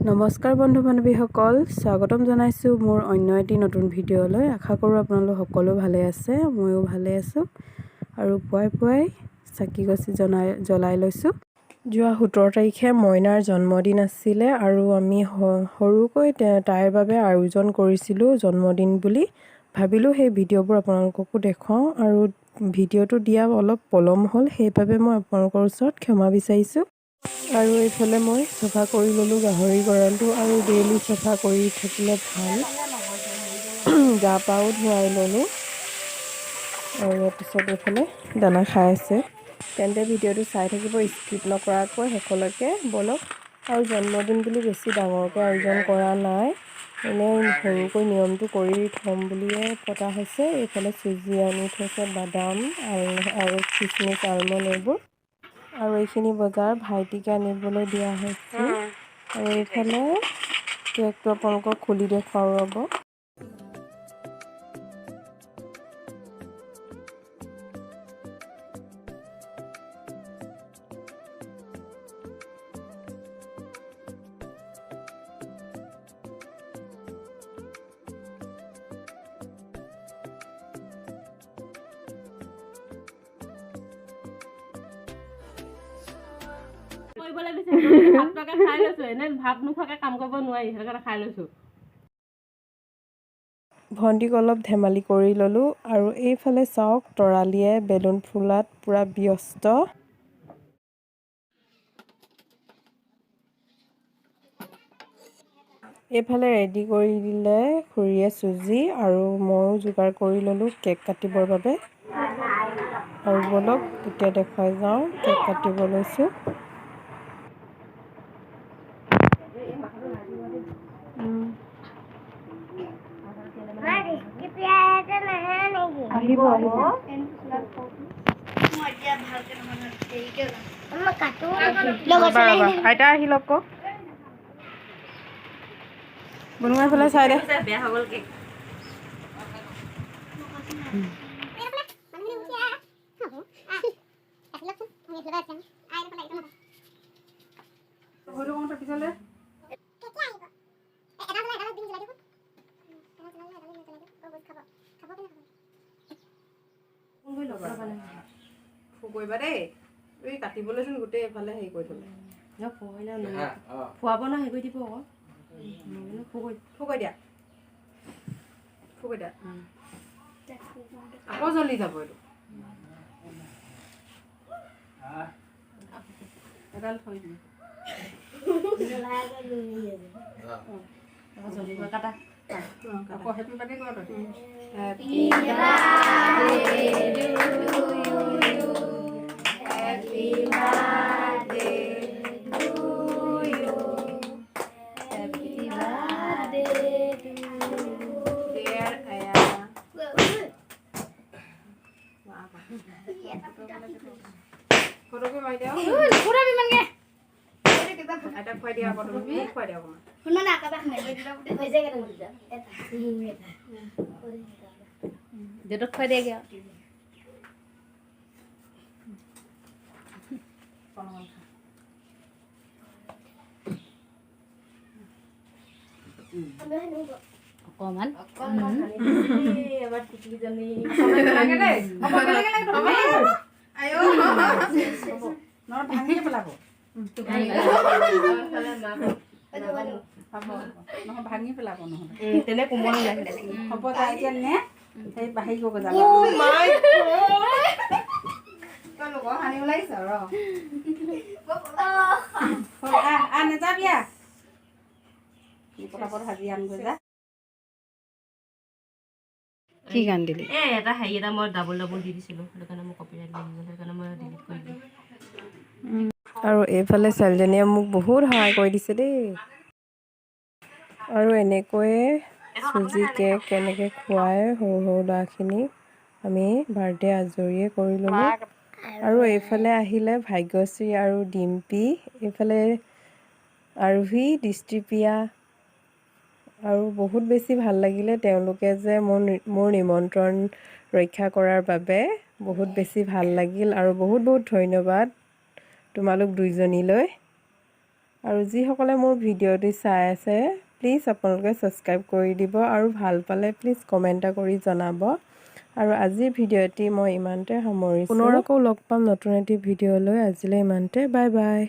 নমস্কাৰ বন্ধু বান্ধৱীসকল, স্বাগতম জনাইছোঁ মোৰ অন্য এটি নতুন ভিডিঅ'লৈ। আশা কৰোঁ আপোনালোক সকলো ভালে আছে, ময়ো ভালে আছোঁ। আৰু পুৱাই চাকি গছি জ্বলাই লৈছোঁ। যোৱা 17 তাৰিখে মইনাৰ জন্মদিন আছিলে আৰু আমি সৰুকৈ তাইৰ বাবে আয়োজন কৰিছিলোঁ জন্মদিন বুলি। ভাবিলোঁ সেই ভিডিঅ'বোৰ আপোনালোককো দেখুৱাওঁ আৰু ভিডিঅ'টো দিয়া অলপ পলম হ'ল, সেইবাবে মই আপোনালোকৰ ওচৰত ক্ষমা বিচাৰিছোঁ। আৰু এইফালে মই চাফা কৰি ল'লোঁ গাহৰি গঁৰালটো, আৰু ডেইলি চাফা কৰি থাকিলে ভাল। গা পাও ধুৱাই ল'লোঁ আৰু তাৰপিছত এইফালে দানা খাই আছে। তেন্তে ভিডিঅ'টো চাই থাকিব, স্কিপ নকৰাকৈ শেষলৈকে ব'লক। আৰু জন্মদিন বুলি বেছি ডাঙৰকৈ আয়োজন কৰা নাই, এনেই সৰুকৈ নিয়মটো কৰি থ'ম বুলিয়ে পতা হৈছে। এইফালে চুজি আনি থৈছে, বাদাম আৰু খিচমিচ, আলমণ্ড এইবোৰ। আৰু এইখিনি বজাৰ ভাইটিকে আনিবলৈ দিয়া হৈছিল। আৰু এইফালে কেকটো আপোনালোকক খুলি দেখুৱাওঁ ৰ'ব। ভণ্টিক অলপ ধেমালি কৰি ল'লোঁ। আৰু এইফালে চাওক, তৰালীয়ে বেলুন ফুলাত পূৰা ব্যস্ত। এইফালে ৰেডি কৰি দিলে খুৰীয়ে চুজি, আৰু ময়ো যোগাৰ কৰি ল'লোঁ কেক কাটিবৰ বাবে। আৰু ব'লক এতিয়া দেখুৱাই যাওঁ, কেক কাটিব লৈছোঁ। আহিব আইতা আহিলক আকৌ বনোৱাই পেলাই চাই দে। বেয়া হৈ গ'ল কেক। কৰিবা দেই, এই কাটিবলৈচোন গোটেই এফালে হেৰি কৰি থ'লে। খুৱাব ন, হেৰি কৰি দিব আকৌ। ফুকৈ দিয়া আকৌ জ্বলি যাব এইটো। এডাল থৈ দিম জ্বলিব। কাটা আকৌ হেপী বাৰ্থডে কৰা তই। Happy birthday to you, happy birthday to you, happy birthday to dear আয়া। ফটোকে মাৰি দিয়া। এটা খুৱাই দিয়া আকৌ, তুমি খুৱাই দিয়া অকণমান। ডেটত খুৱাই দিয়েগৈ আৰু। অকণমান এবাৰ টিকলিজনী ভাঙিয়ে পেলাব। নহয় ভাঙি পেলাব, নহ'লে তেনে কোমল হ'ব। তাই এতিয়া নে সেই হেৰি কৰিব যাব। তই লোকৰ সানি ওলাইছ ৰ নেযাবি। পটাপট সাজি আনগৈ যা। কি গান দিলি? এটা হেৰি এটা মই ডাবল দি দিছিলোঁ, সেইটো কাৰণে মই কপিৰাইট লাগি গ'ল, সেইকাৰণে মই ডিলিট কৰি দিলোঁ। আৰু এইফালে ছোৱালীজনীয়ে মোক বহুত সহায় কৰি দিছে দেই। আৰু এনেকৈয়ে চুজি কেক কেনেকৈ খুৱাই সৰু ল'ৰাখিনিক আমি বাৰ্থডে আজৰিয়ে কৰি ল'লোঁ। আৰু এইফালে আহিলে ভাগ্যশ্ৰী আৰু ডিম্পী, এইফালে আৰভি, দৃষ্টিপ্ৰিয়া। আৰু বহুত বেছি ভাল লাগিলে তেওঁলোকে যে মোৰ নিমন্ত্ৰণ ৰক্ষা কৰাৰ বাবে। বহুত বেছি ভাল লাগিল আৰু বহুত ধন্যবাদ তোমালোক দুইজনীলৈ। আৰু যিসকলে মোৰ ভিডিঅ'টি চাই আছে প্লিজ আপোনালোকে ছাবস্ক্ৰাইব কৰি দিব আৰু ভাল পালে প্লিজ কমেণ্ট কৰি জনাব। আৰু আজিৰ ভিডিঅ'টি মই ইমানতে সামৰিছোঁ। পুনৰ আকৌ লগ পাম নতুন এটি ভিডিঅ' লৈ। আজিলৈ ইমানতে, বাই বাই।